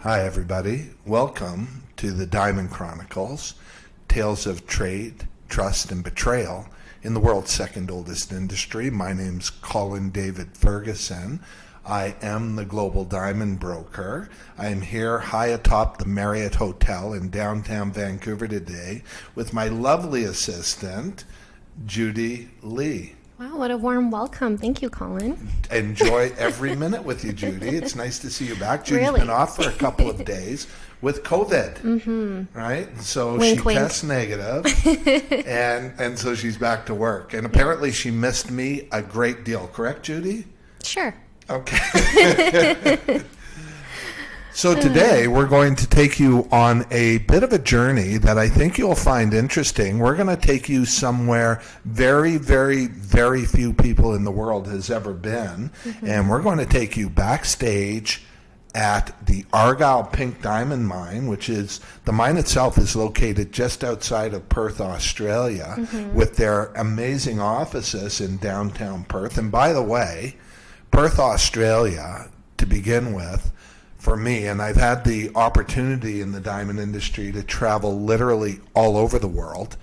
Hi, everybody. Welcome to the Diamond Chronicles, tales of trade, trust, and betrayal in the world's second oldest industry. My name's Colin David Ferguson. I am the global diamond broker. I am here high atop the Marriott Hotel in downtown Vancouver today with my lovely assistant, Judy Lee. Wow, what a warm welcome. Thank you, Colin. Enjoy every minute with you, Judy. It's nice to see you back. Judy's Really? been off for a couple of days with COVID, right? So Wink, she wink. tests negative, and so she's back to work. And apparently she missed me a great deal. Correct, Judy? Sure. Okay. So today we're going to take you on a bit of a journey that I think you'll find interesting. We're going to take you somewhere very, very, very few people in the world has ever been. And we're going to take you backstage at the Argyle Pink Diamond Mine, which is, the mine itself is located just outside of Perth, Australia, with their amazing offices in downtown Perth. And by the way, Perth, Australia, to begin with, for me, and I've had the opportunity in the diamond industry to travel literally all over the world,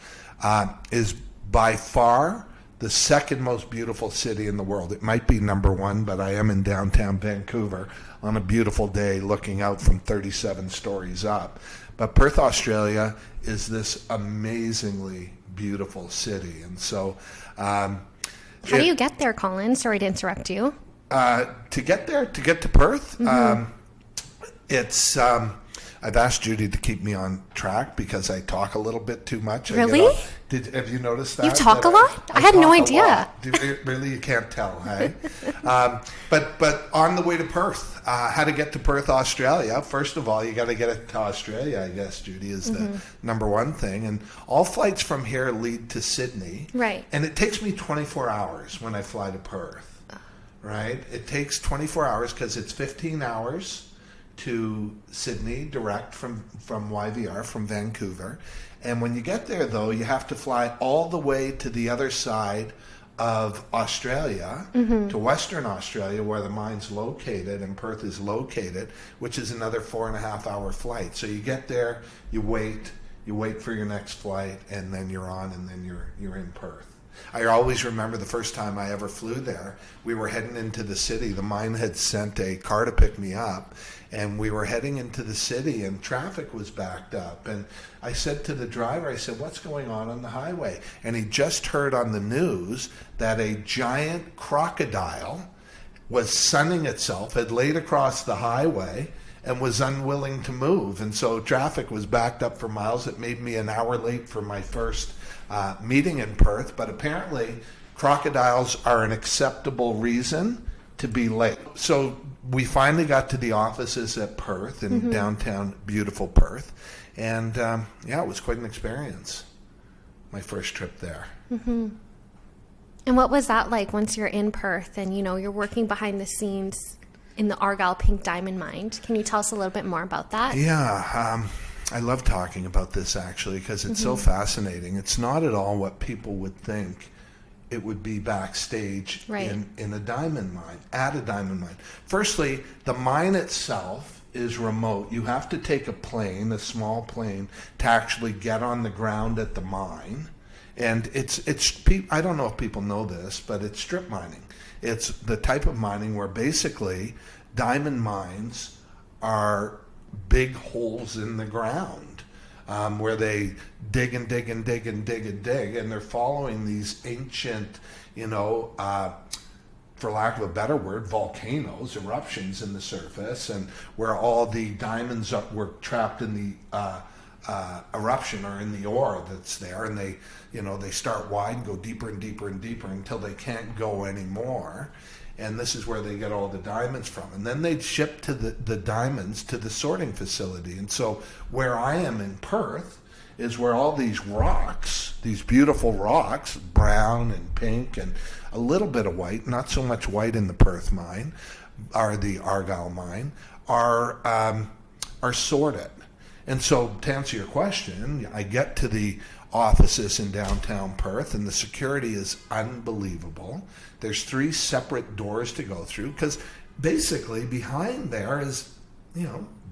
is by far the second most beautiful city in the world. It might be number one, but I am in downtown Vancouver on a beautiful day looking out from 37 stories up. But Perth, Australia is this amazingly beautiful city. And so... How do you get there, Colin? Sorry to interrupt you. To get to Perth... It's I've asked Judy to keep me on track because I talk a little bit too much. Really? Have you noticed that? You talk a lot? I had talk no a idea. lot. Really, you can't tell, hey? But on the way to Perth, how to get to Perth, Australia. First of all, you got to get it to Australia, I guess, Judy, is the number one thing. And all flights from here lead to Sydney. Right. And it takes me 24 hours when I fly to Perth, right? It takes 24 hours because it's 15 hours to Sydney direct from YVR, from Vancouver. And when you get there, though, you have to fly all the way to the other side of Australia, to Western Australia, where the mine's located and Perth is located, which is another 4.5 hour flight. So you get there, you wait for your next flight, and then you're on, and then you're in Perth. I always remember the first time I ever flew there. We were heading into the city. The mine had sent a car to pick me up, and we were heading into the city, and traffic was backed up. And I said to the driver, I said, "What's going on the highway?" And he just heard on the news that a giant crocodile was sunning itself, had laid across the highway, and was unwilling to move. And so traffic was backed up for miles. It made me an hour late for my first meeting in Perth, but apparently crocodiles are an acceptable reason to be late. So we finally got to the offices at Perth, in downtown beautiful Perth, and it was quite an experience, my first trip there. And what was that like once you're in Perth and you're working behind the scenes in the Argyle Pink Diamond Mine? Can you tell us a little bit more about that? Yeah, I love talking about this actually because it's so fascinating. It's not at all what people would think it would be backstage in a diamond mine, at a diamond mine. Firstly, the mine itself is remote. You have to take a plane, a small plane, to actually get on the ground at the mine. And it's I don't know if people know this, but it's strip mining. It's the type of mining where basically diamond mines are big holes in the ground where they dig and dig and dig and dig and dig, and they're following these ancient, for lack of a better word, volcanoes, eruptions in the surface, and where all the diamonds were trapped in the eruption or in the ore that's there, and they start wide and go deeper and deeper and deeper until they can't go anymore. And this is where they get all the diamonds from. And then they'd ship to the diamonds to the sorting facility. And so where I am in Perth is where all these rocks, these beautiful rocks, brown and pink and a little bit of white, not so much white in the Perth mine, or the Argyle mine, are sorted. And so to answer your question, I get to the offices in downtown Perth, and the security is unbelievable. There's 3 separate doors to go through because basically behind there is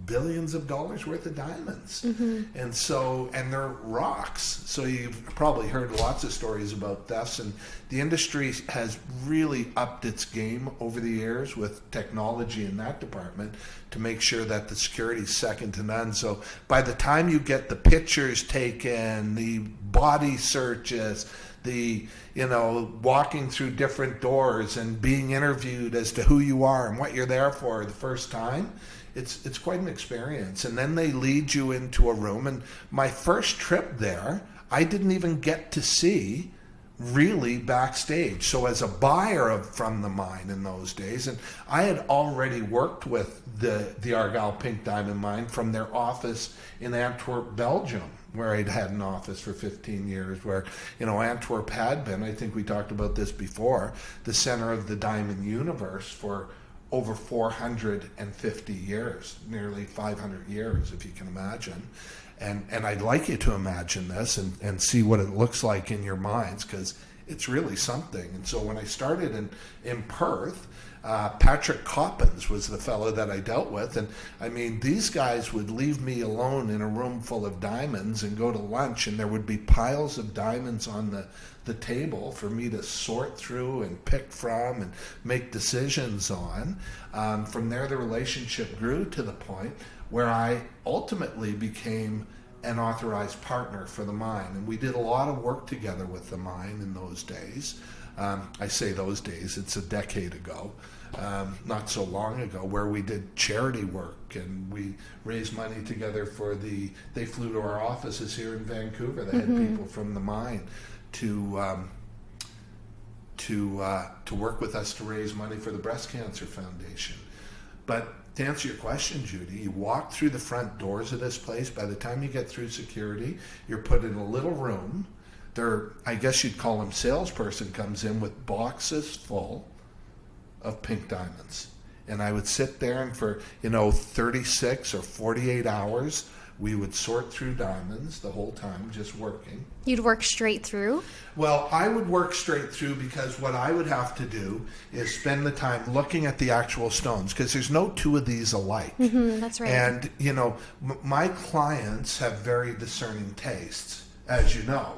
billions of dollars worth of diamonds. And they're rocks. So you've probably heard lots of stories about thefts, and the industry has really upped its game over the years with technology in that department to make sure that the security is second to none. So by the time you get the pictures taken, the body searches, the walking through different doors and being interviewed as to who you are and what you're there for the first time, it's quite an experience. And then they lead you into a room. And my first trip there, I didn't even get to see really Backstage. So as a buyer from the mine in those days, and I had already worked with the Argyle Pink Diamond Mine from their office in Antwerp, Belgium, where I'd had an office for 15 years, where, Antwerp had been, I think we talked about this before, the center of the diamond universe for over 450 years, nearly 500 years, if you can imagine. And I'd like you to imagine this and see what it looks like in your minds, because it's really something. And so when I started in Perth, Patrick Coppins was the fellow that I dealt with. And I mean, these guys would leave me alone in a room full of diamonds and go to lunch, and there would be piles of diamonds on the table for me to sort through and pick from and make decisions on. From there, the relationship grew to the point where I ultimately became an authorized partner for the mine. And we did a lot of work together with the mine in those days. I say those days, it's a decade ago, not so long ago, where we did charity work and we raised money together they flew to our offices here in Vancouver. They had people from the mine to work with us to raise money for the Breast Cancer Foundation. But to answer your question, Judy, you walk through the front doors of this place. By the time you get through security, you're put in a little room. I guess you'd call him salesperson, comes in with boxes full of pink diamonds. And I would sit there, and for 36 or 48 hours, we would sort through diamonds the whole time, just working. You'd work straight through? Well, I would work straight through, because what I would have to do is spend the time looking at the actual stones, because there's no two of these alike. That's right. And, my clients have very discerning tastes, as you know.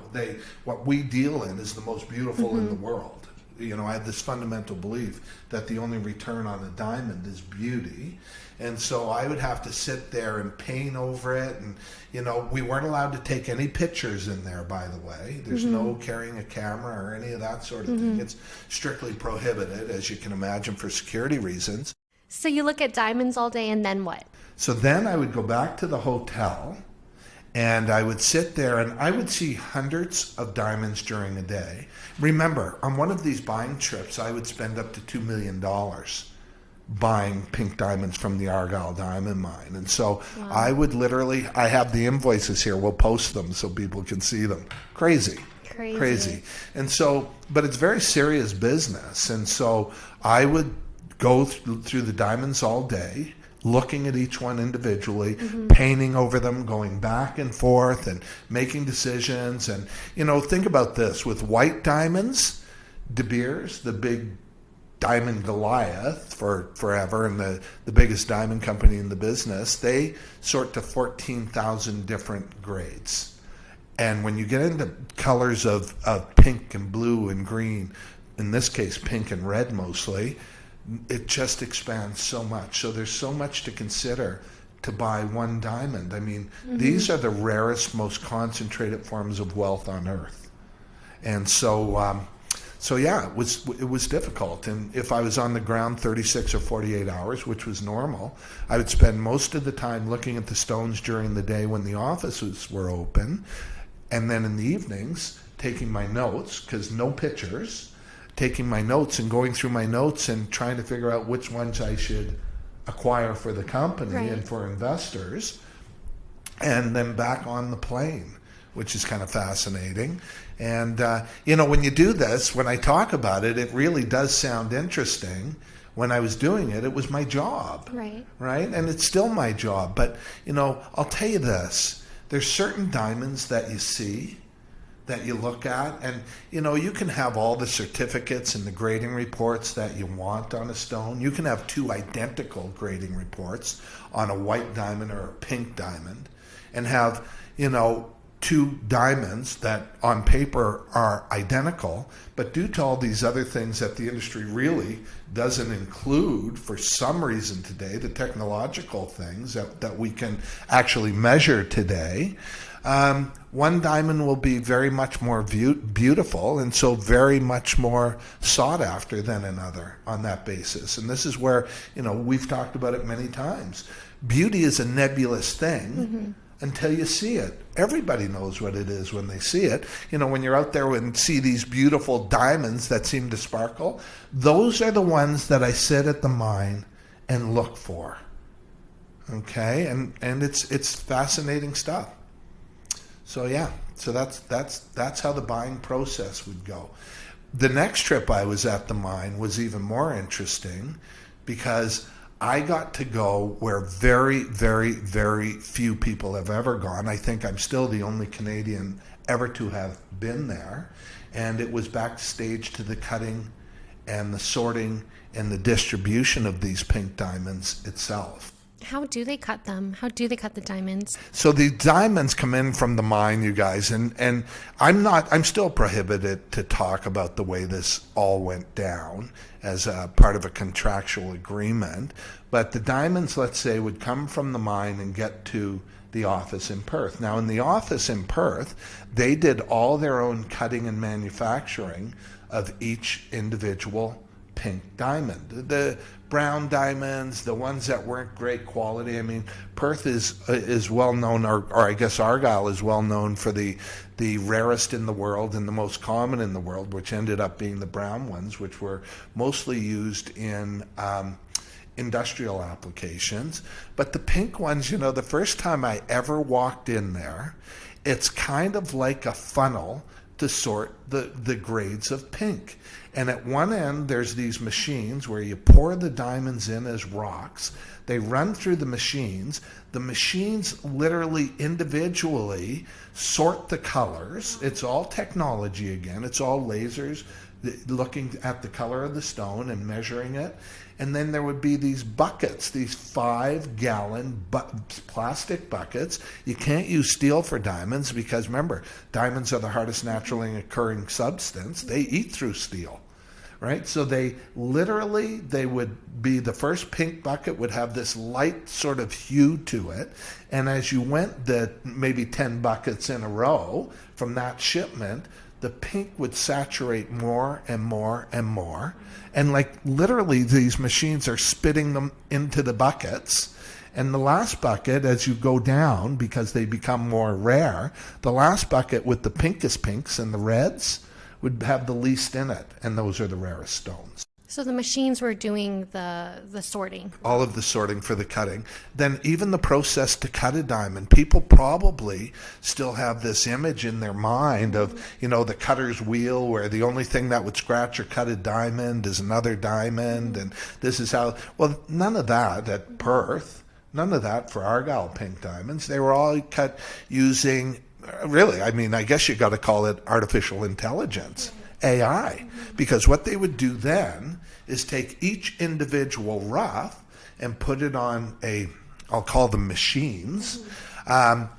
What we deal in is the most beautiful in the world. I have this fundamental belief that the only return on a diamond is beauty. And so I would have to sit there and paint over it. And, we weren't allowed to take any pictures in there, by the way. There's no carrying a camera or any of that sort of thing. It's strictly prohibited, as you can imagine, for security reasons. So you look at diamonds all day, and then what? So then I would go back to the hotel, and I would sit there, and I would see hundreds of diamonds during a day. Remember, on one of these buying trips, I would spend up to $2 million buying pink diamonds from the Argyle Diamond Mine. And so I would literally, I have the invoices here, we'll post them so people can see them. Crazy. And so, but it's very serious business. And so I would go through the diamonds all day, looking at each one individually, painting over them, going back and forth and making decisions. And, think about this. With white diamonds, De Beers, the big Diamond Goliath for forever, and the biggest diamond company in the business, they sort to 14,000 different grades. And when you get into colors of pink and blue and green, in this case pink and red mostly, it just expands so much. So there's so much to consider to buy one diamond. I mean, these are the rarest, most concentrated forms of wealth on earth. And so yeah, it was difficult. And if I was on the ground 36 or 48 hours, which was normal, I would spend most of the time looking at the stones during the day when the offices were open. And then in the evenings, taking my notes, because no pictures, taking my notes and going through my notes and trying to figure out which ones I should acquire for the company and for investors, and then back on the plane, which is kind of fascinating. And, when you do this, when I talk about it, it really does sound interesting. When I was doing it, it was my job. Right? And it's still my job. But, I'll tell you this. There's certain diamonds that you see that you look at. And, you can have all the certificates and the grading reports that you want on a stone. You can have two identical grading reports on a white diamond or a pink diamond and have, two diamonds that on paper are identical, but due to all these other things that the industry really doesn't include for some reason today, the technological things that we can actually measure today, one diamond will be very much more beautiful and so very much more sought after than another on that basis. And this is where, we've talked about it many times. Beauty is a nebulous thing until you see it. Everybody knows what it is when they see it. When you're out there and see these beautiful diamonds that seem to sparkle, those are the ones that I sit at the mine and look for. Okay? And it's fascinating stuff. So that's how the buying process would go. The next trip I was at the mine was even more interesting because I got to go where very, very, very few people have ever gone. I think I'm still the only Canadian ever to have been there. And it was backstage to the cutting and the sorting and the distribution of these pink diamonds itself. How do they cut them? How do they cut the diamonds? So the diamonds come in from the mine, you guys, and I'm still prohibited to talk about the way this all went down as a part of a contractual agreement. But the diamonds, let's say, would come from the mine and get to the office in Perth. Now, in the office in Perth, they did all their own cutting and manufacturing of each individual pink diamond. The brown diamonds, the ones that weren't great quality. I mean, Perth is well known, or I guess Argyle is well known for the rarest in the world and the most common in the world, which ended up being the brown ones, which were mostly used in industrial applications. But the pink ones, the first time I ever walked in there, it's kind of like a funnel to sort the grades of pink. And at one end, there's these machines where you pour the diamonds in as rocks. They run through the machines. The machines literally individually sort the colors. It's all technology again. It's all lasers looking at the color of the stone and measuring it. And then there would be these buckets, these 5-gallon plastic buckets. You can't use steel for diamonds because, remember, diamonds are the hardest naturally occurring substance. They eat through steel, right? So they would be, the first pink bucket would have this light sort of hue to it. And as you went the maybe 10 buckets in a row from that shipment, the pink would saturate more and more and more. And literally these machines are spitting them into the buckets. And the last bucket, as you go down, because they become more rare, the last bucket with the pinkest pinks and the reds would have the least in it. And those are the rarest stones. So the machines were doing the sorting. All of the sorting for the cutting. Then even the process to cut a diamond. People probably still have this image in their mind of, the cutter's wheel where the only thing that would scratch or cut a diamond is another diamond. And this is how, well, none of that at Perth. None of that for Argyle pink diamonds. They were all cut using, really, I guess you got to call it artificial intelligence. AI, because what they would do then is take each individual rough and put it on I'll call them machines, and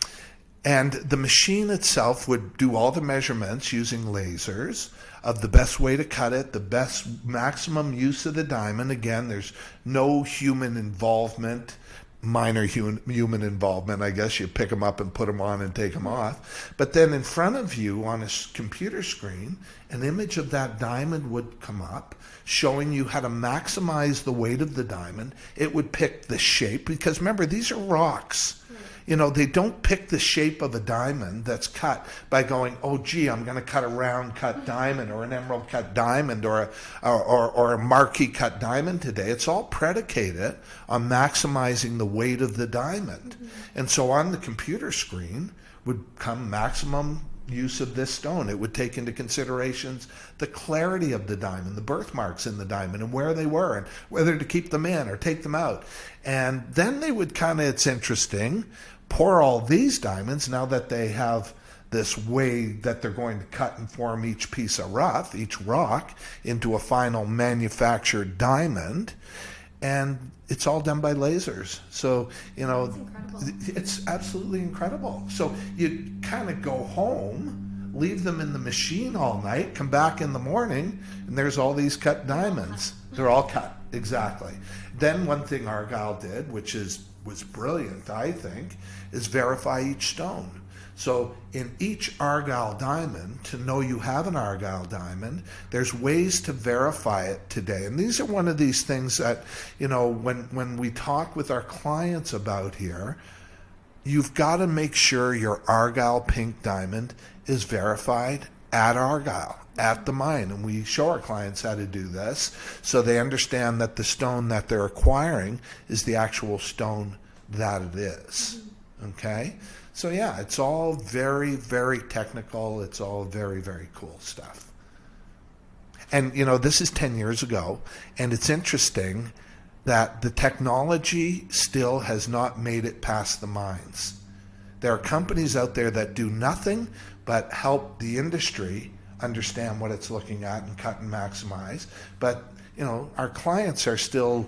the machine itself would do all the measurements using lasers of the best way to cut it, the best maximum use of the diamond. Again, there's no human involvement, minor human involvement. I guess you pick them up and put them on and take them off. But then in front of you on a computer screen, an image of that diamond would come up showing you how to maximize the weight of the diamond. It would pick the shape, because remember, these are rocks. They don't pick the shape of a diamond that's cut by going, oh, gee, I'm going to cut a round cut diamond or an emerald cut diamond or a marquee cut diamond today. It's all predicated on maximizing the weight of the diamond. And so on the computer screen would come maximum use of this stone. It would take into considerations the clarity of the diamond, the birthmarks in the diamond, and where they were, and whether to keep them in or take them out. And then they would it's interesting, pour all these diamonds, now that they have this way that they're going to cut and form each piece of each rock, into a final manufactured diamond. And it's all done by lasers. So, it's absolutely incredible. So you kind of go home, leave them in the machine all night, come back in the morning, and there's all these cut diamonds. They're all cut, exactly. Then one thing Argyle did, which was brilliant, I think, is verify each stone. So in each Argyle diamond, to know you have an Argyle diamond, there's ways to verify it today. And these are one of these things that, when we talk with our clients about here, you've got to make sure your Argyle pink diamond is verified at Argyle, at the mine. And we show our clients how to do this so they understand that the stone that they're acquiring is the actual stone that it is. Okay? So yeah, it's all very, very technical. It's all very, very cool stuff. And, this is 10 years ago, and it's interesting that the technology still has not made it past the mines. There are companies out there that do nothing but help the industry understand what it's looking at and cut and maximize. But, our clients are still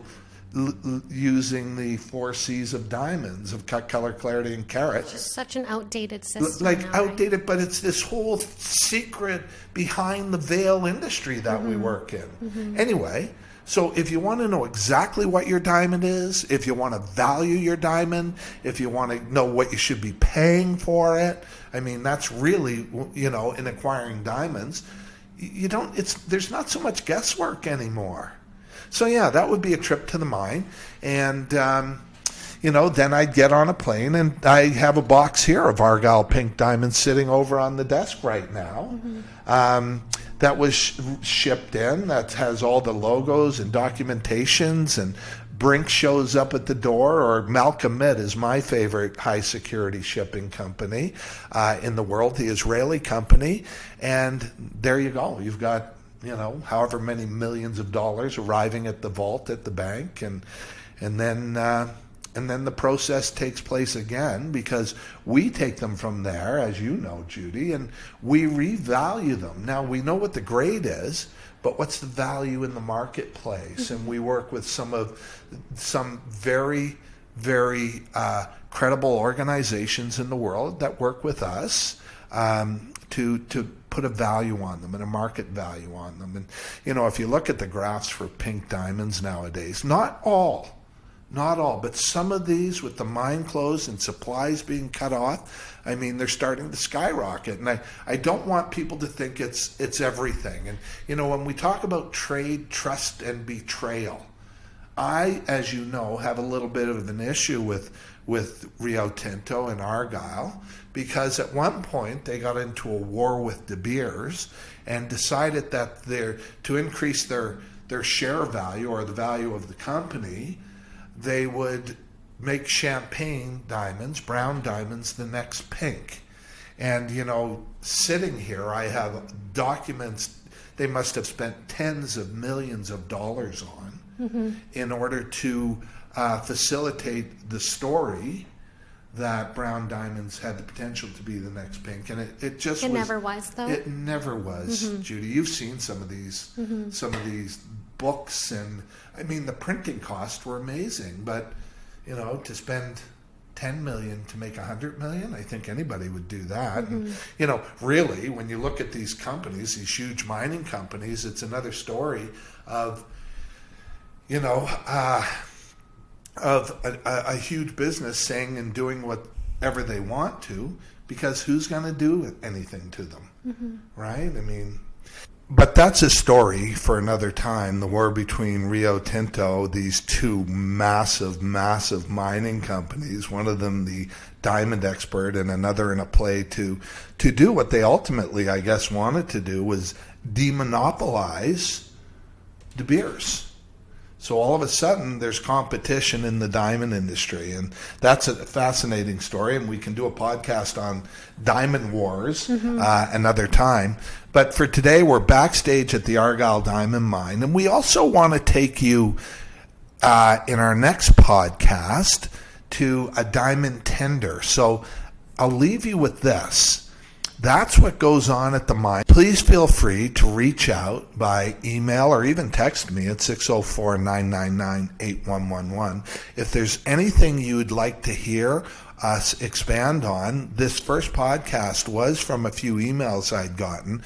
using the 4 C's of diamonds, of cut, color, clarity, and carat. It's just such an outdated system. Outdated, but it's this whole secret behind the veil industry that we work in. Anyway, so if you want to know exactly what your diamond is, if you want to value your diamond, if you want to know what you should be paying for it, that's really, in acquiring diamonds, there's not so much guesswork anymore. So yeah, that would be a trip to the mine. And, then I'd get on a plane, and I have a box here of Argyle pink diamonds sitting over on the desk right now. That was shipped in, that has all the logos and documentations, and Brink shows up at the door, or Malcolm Mitt is my favorite high security shipping company in the world, the Israeli company. And there you go. You've got however many millions of dollars arriving at the vault at the bank, and then the process takes place again, because we take them from there, as you know, Judy, and we revalue them. Now we know what the grade is, but what's the value in the marketplace? And we work with some very, very credible organizations in the world that work with us to put a value on them and a market value on them. And, if you look at the graphs for pink diamonds nowadays, not all, but some of these, with the mine closed and supplies being cut off, they're starting to skyrocket. And I don't want people to think it's everything. And, when we talk about trade, trust, and betrayal, I, as you know, have a little bit of an issue with Rio Tinto and Argyle, because at one point they got into a war with De Beers and decided that to increase their share value, or the value of the company, they would make champagne diamonds, brown diamonds, the next pink. And, sitting here, I have documents they must have spent tens of millions of dollars on in order to facilitate the story that brown diamonds had the potential to be the next pink. And it never was, though. It never was, Judy. You've seen some of these books, and the printing costs were amazing, but to spend 10 million to make 100 million, I think anybody would do that. And, really, when you look at these companies, these huge mining companies, it's another story of a huge business saying and doing whatever they want to, because who's going to do anything to them, right? But that's a story for another time, the war between Rio Tinto, these two massive, massive mining companies, one of them the diamond expert and another in a play to do what they ultimately, I guess, wanted to do, was demonopolize De Beers. So all of a sudden, there's competition in the diamond industry, and that's a fascinating story, and we can do a podcast on diamond wars another time. But for today, we're backstage at the Argyle Diamond Mine, and we also want to take you in our next podcast to a diamond tender. So I'll leave you with this. that's what goes on at the mine. Please feel free to reach out by email or even text me at 604-999-8111. If there's anything you'd like to hear us expand on, this first podcast was from a few emails I'd gotten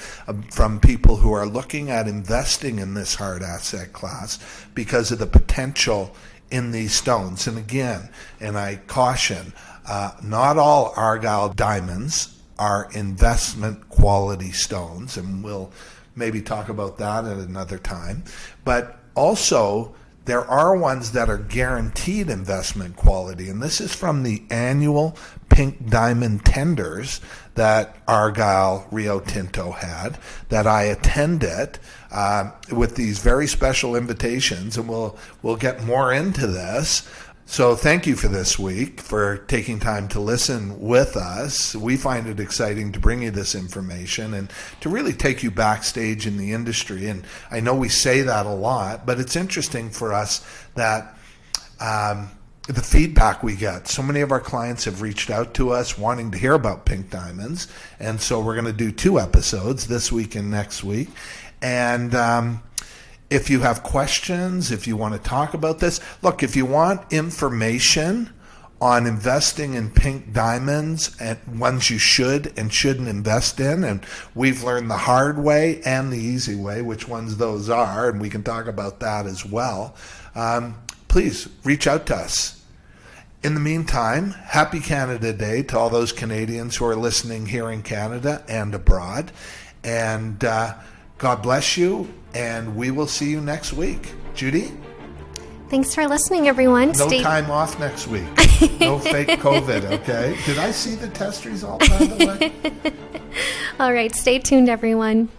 from people who are looking at investing in this hard asset class because of the potential in these stones. And again, and I caution, not all Argyle diamonds are investment quality stones, and we'll maybe talk about that at another time. But also, there are ones that are guaranteed investment quality, and this is from the annual pink diamond tenders that Argyle Rio Tinto had, that I attended with these very special invitations, and we'll get more into this. So thank you for this week, for taking time to listen with us. We find it exciting to bring you this information and to really take you backstage in the industry. And I know we say that a lot, but it's interesting for us that the feedback we get. So many of our clients have reached out to us wanting to hear about pink diamonds. And so we're going to do 2 episodes this week and next week. And if you have questions, if you want to talk about this, look, if you want information on investing in pink diamonds and ones you should and shouldn't invest in, and we've learned the hard way and the easy way, which ones those are, and we can talk about that as well, please reach out to us. In the meantime, happy Canada Day to all those Canadians who are listening here in Canada and abroad. And God bless you, and we will see you next week. Judy? Thanks for listening, everyone. No time off next week. No fake COVID, okay? Did I see the test result, by the way? All right, stay tuned, everyone.